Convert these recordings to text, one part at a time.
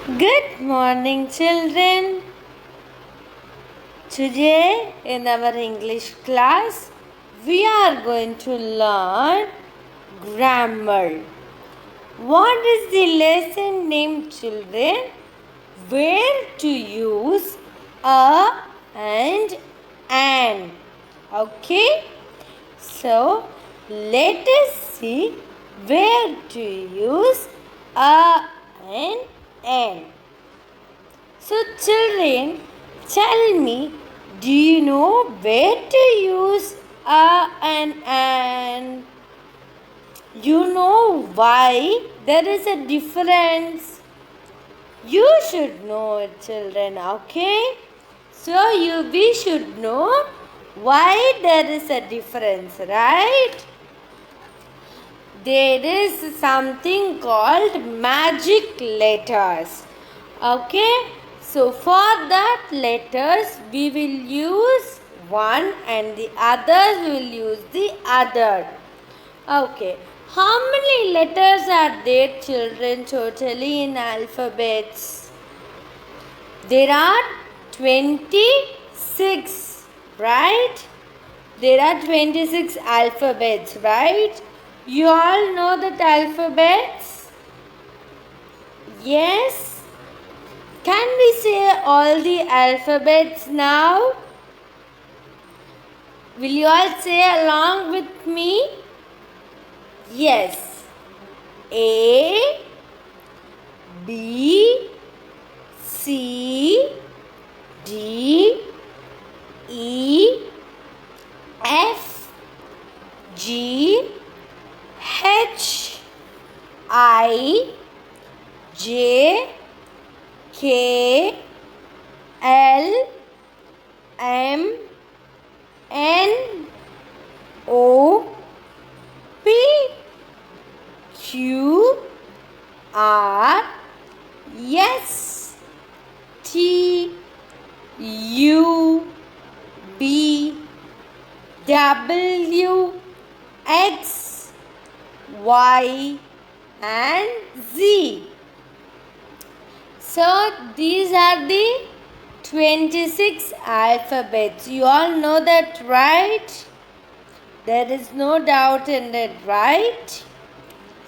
Good morning, children. Today, in our English class, we are going to learn grammar. What is the lesson name, children? Where to use a and an. Okay? So, let us see where to use a and an. So, children, tell me, do you know where to use a and an? You know why there is a difference? You should know it, children, okay? So, we should know why there is a difference, right? There is something called magic letters. Okay, so for that letters we will use one and the others will use the other. Okay, how many letters are there, children, totally in alphabets? There are 26, right? There are 26 alphabets, right? You all know that alphabets? Yes? Can we say all the alphabets now? Will you all say along with me? Yes. A, B, C, D, E, F, G, H, I, J, K, L, M, N, O, P, Q, R, S, T, U, B, W, X, Y, and Z. So, these are the 26 alphabets. You all know that, right? There is no doubt in it, right?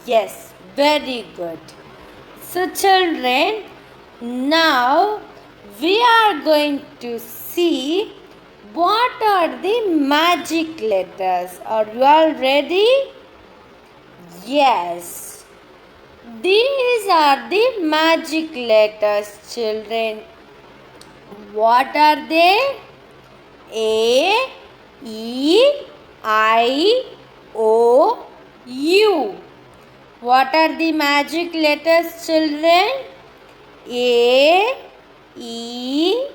Yes, very good. So, children, now we are going to see what are the magic letters. Are you all ready? Yes. These are the magic letters, children. What are they? A, E, I, O, U. What are the magic letters, children? A, E,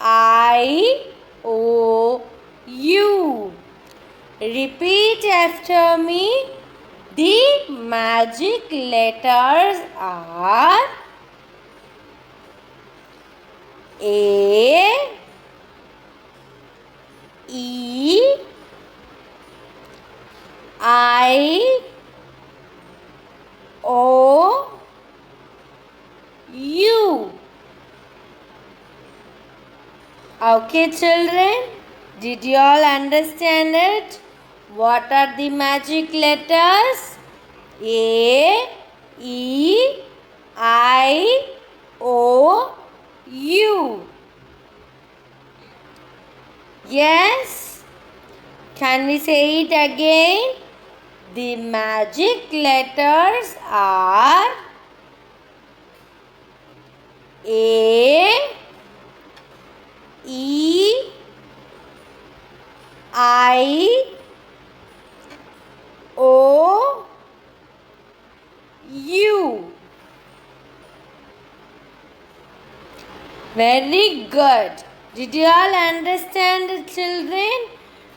I, O, U. Repeat after me. The magic letters are A, E, I, O, U. Okay, children, did you all understand it? What are the magic letters? A, E, I, O, U. Yes? Can we say it again? The magic letters are A, E, I, O, U. Very good. Did you all understand it, children?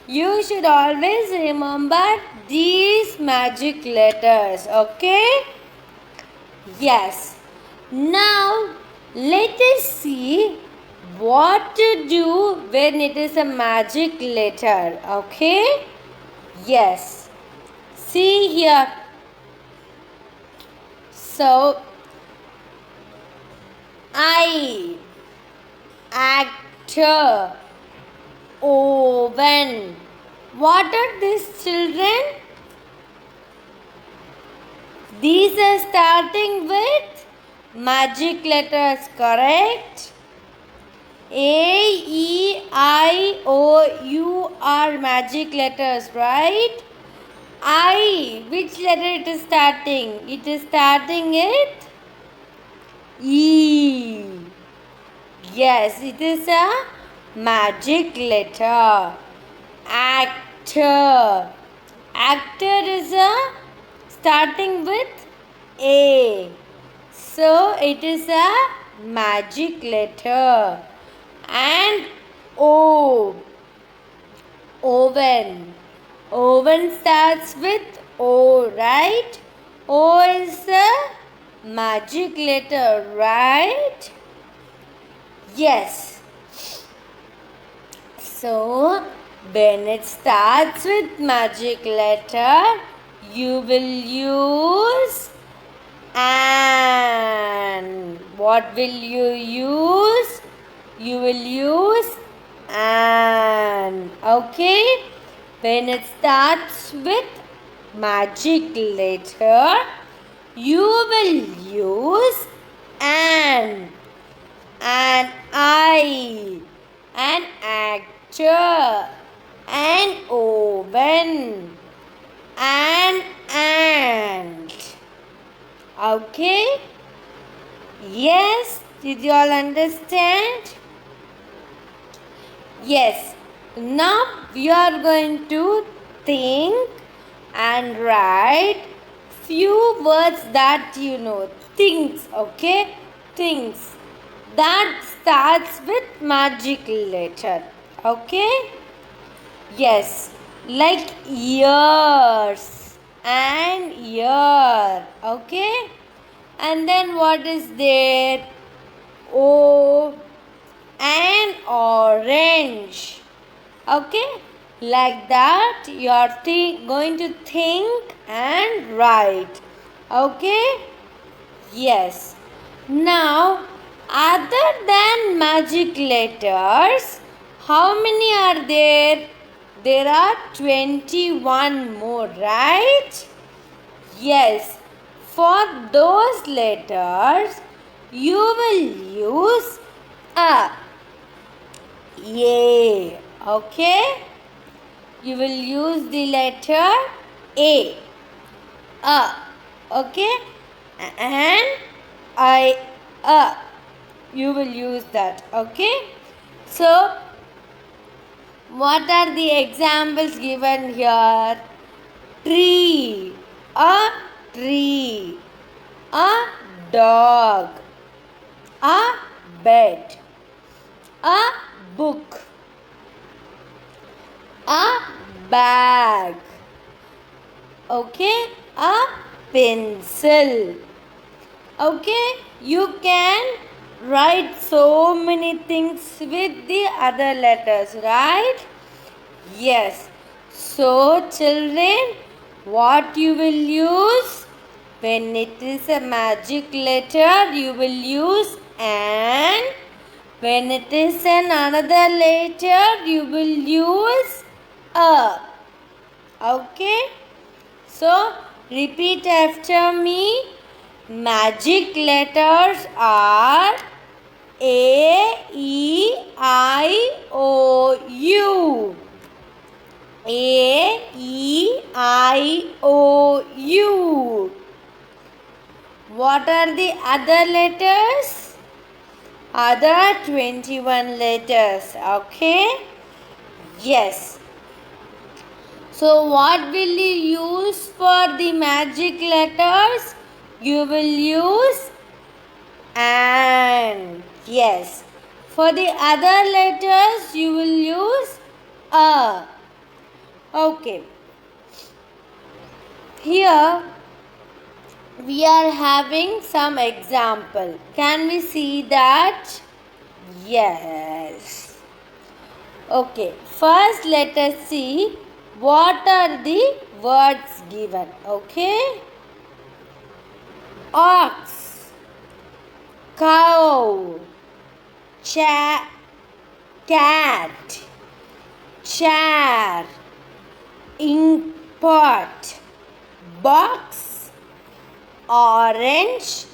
You should always remember these magic letters, okay? Yes. Now, let us see what to do when it is a magic letter, okay? Yes. See here. So, actor, oven. What are these, children? These are starting with magic letters, correct? A, E, I, O, U are magic letters, right? I, which letter it is starting? It is starting with E. Yes, it is a magic letter. Actor. Actor is a starting with A. So it is a magic letter. And O. Oven. Oven starts with O, right? O is a magic letter, right? Yes. So, when it starts with magic letter, you will use an. What will you use? You will use an. Okay? When it starts with magic letter, you will use an eye, an actor, an oven, an ant. Okay? Yes? Did you all understand? Yes. Now we are going to think and write few words that you know. Things, okay? Things that starts with magic letter. Okay? Yes. Like ears and ear. Okay? And then what is there? O and orange. Okay? Like that you are going to think and write. Okay? Yes. Now, other than magic letters, how many are there? There are 21 more, right? Yes. For those letters, you will use a. Okay? You will use the letter A. Okay? And you will use that. Okay? So, what are the examples given here? Tree, a tree, a dog, a bed, a book, a bag, okay, a pencil. Okay, you can write so many things with the other letters, right? Yes. So, children, what you will use? When it is a magic letter, you will use an. When it is another letter, you will use a. Okay? So, repeat after me. Magic letters are A, E, I, O, U. A, E, I, O, U. What are the other letters? Other 21 letters. Okay? Yes. So, what will you use for the magic letters? You will use and. Yes. For the other letters, you will use a. Okay. Here we are having some example. Can we see that? Yes. Okay. First, let us see what are the words given. Okay. Ox, cow, cat, chair, ink pot, box, orange,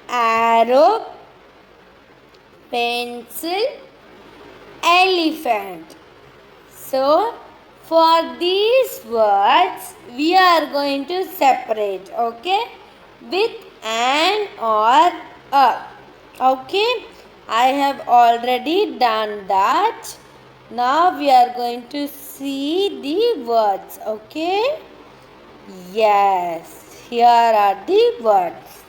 arrow, pencil, elephant. So, for these words, we are going to separate, okay, with an or a. Okay, I have already done that. Now we are going to see the words, okay. Yes, here are the words.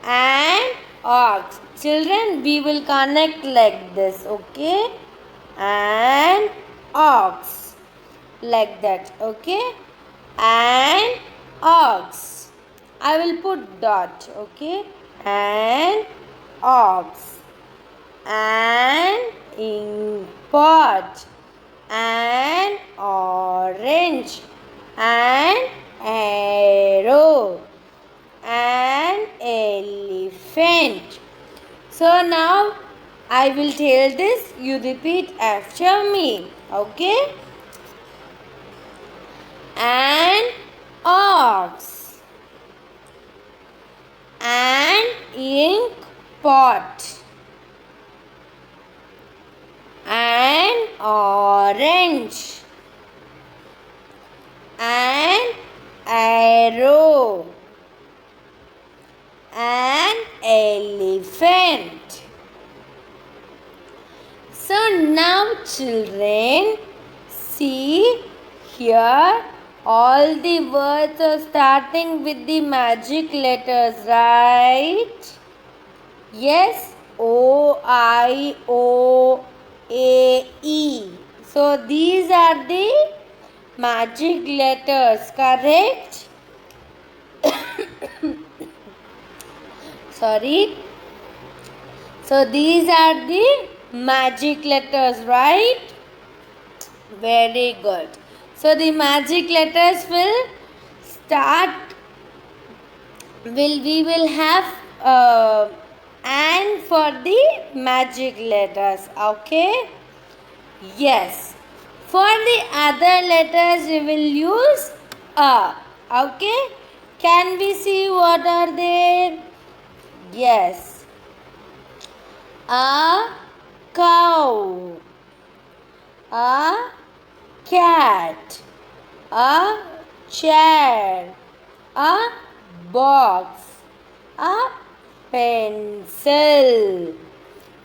And ox. Children, we will connect like this, okay? And ox. Like that, okay? And ox. I will put dot, okay? And ox. And ink pot. And orange. And arrow. An elephant. So now I will tell this, you repeat after me, okay? An ox, an ink pot, an orange, an arrow, an elephant. So now children, see here all the words are starting with the magic letters, right? Yes, O, I, O, A, E. So these are the magic letters, correct? Sorry. So these are the magic letters, right? Very good. So the magic letters will start. We will have and for the magic letters. Okay. Yes. For the other letters, we will use a. Okay. Can we see what are there? Yes. A cow, a cat, a chair, a box, a pencil.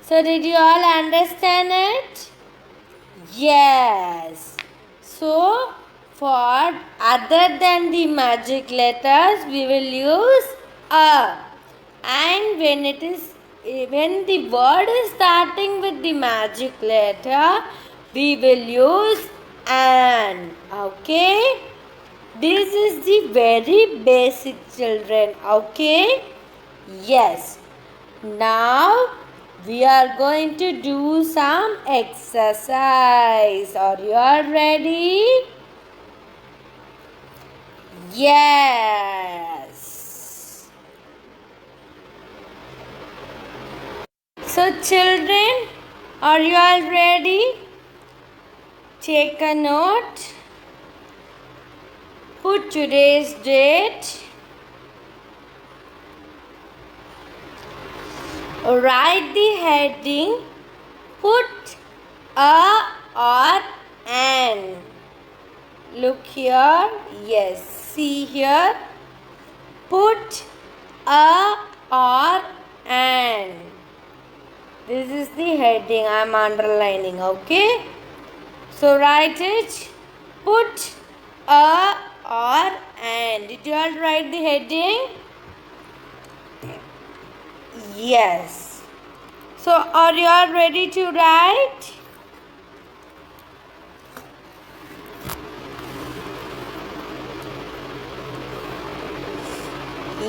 So did you all understand it? Yes. So for other than the magic letters, we will use a. And when the word is starting with the magic letter, we will use an. Okay? This is the very basic, children. Okay? Yes. Now we are going to do some exercise. Are you all ready? Yes. So children, are you all ready? Take a note. Put today's date. Write the heading. Put a or an. Look here. Yes. See here. Put a or an. This is the heading I am underlining. Okay. So write it. Put a or an. Did you all write the heading? Yes. So are you all ready to write?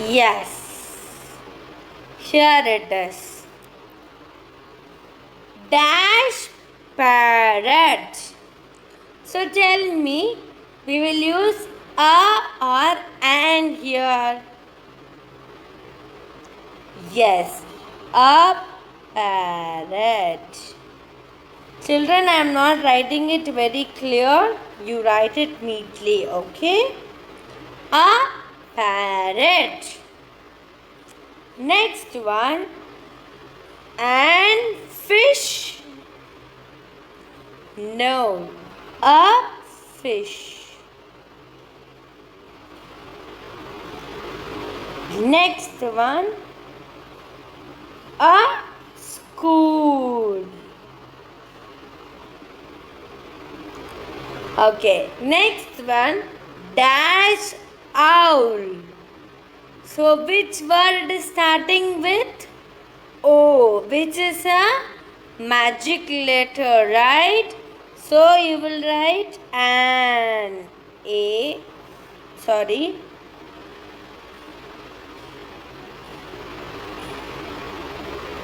Yes. Here it is. Dash parrot. So tell me, we will use a or an here. Yes, a parrot. Children, I am not writing it very clear. You write it neatly, okay? A parrot. Next one, an fish. No, a fish. Next one, a school. Okay, next one, dash owl. So which word is starting with O, which is a magic letter, right? So you will write an A, sorry.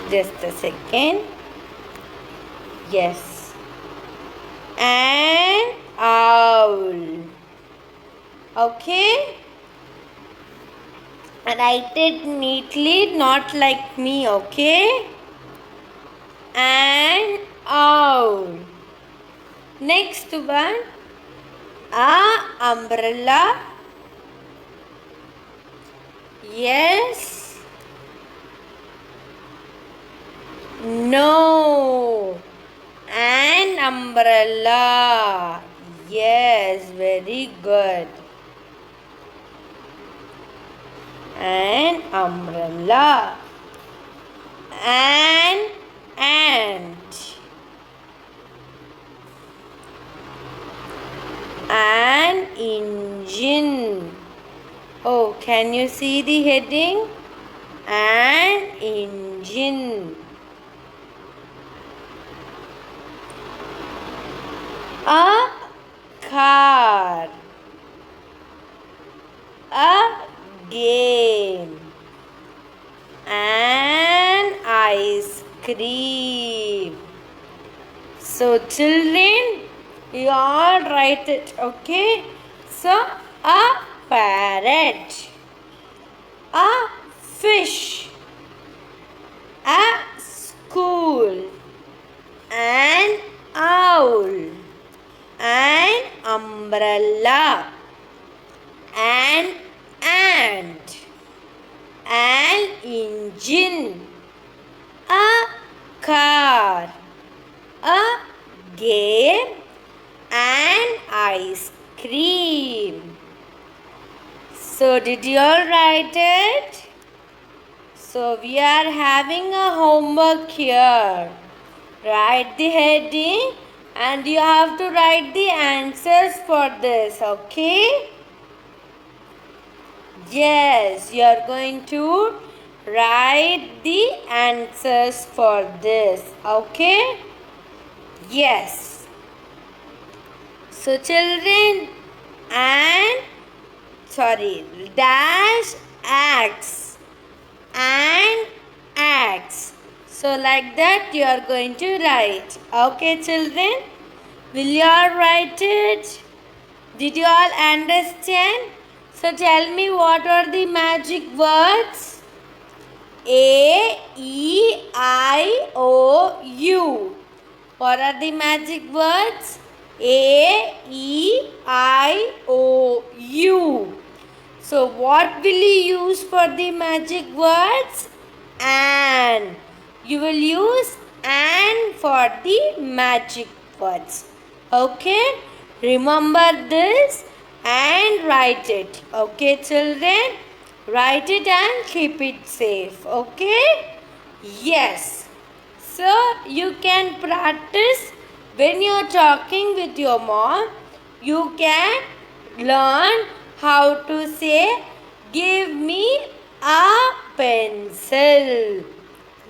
Just a second. Yes. An owl. Okay? Write it neatly, not like me, okay? An owl. Next one, a umbrella. Yes. No. An umbrella. Yes, very good. An umbrella. An ant. An engine. Oh, can you see the heading? An engine. A car. A game. An ice cream. So children, you all write it, okay? So a parrot, a fish, a school, an owl, an umbrella, an ant, an engine, a car, a game, and ice cream. So did you all write it? So we are having a homework here. Write the heading and you have to write the answers for this, okay? Yes, you are going to write the answers for this, okay? Yes. So children, dash axe and axe. So like that you are going to write. Okay children, will you all write it? Did you all understand? So tell me, what are the magic words? A, E, I, O, U. What are the magic words? A, E, I, O, U. So what will you use for the magic words? An. You will use an for the magic words. Okay? Remember this and write it. Okay children? Write it and keep it safe. Okay? Yes. So you can practice when you are talking with your mom. You can learn how to say, give me a pencil.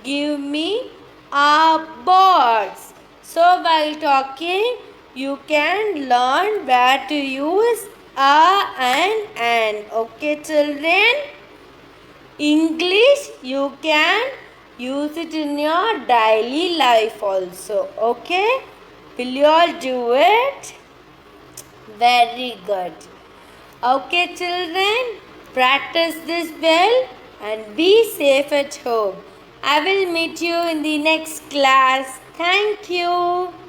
Give me a box. So while talking, you can learn where to use a and an. Okay children? English, you can use it in your daily life also. Okay? Will you all do it? Very good. Okay children, practice this well and be safe at home. I will meet you in the next class. Thank you.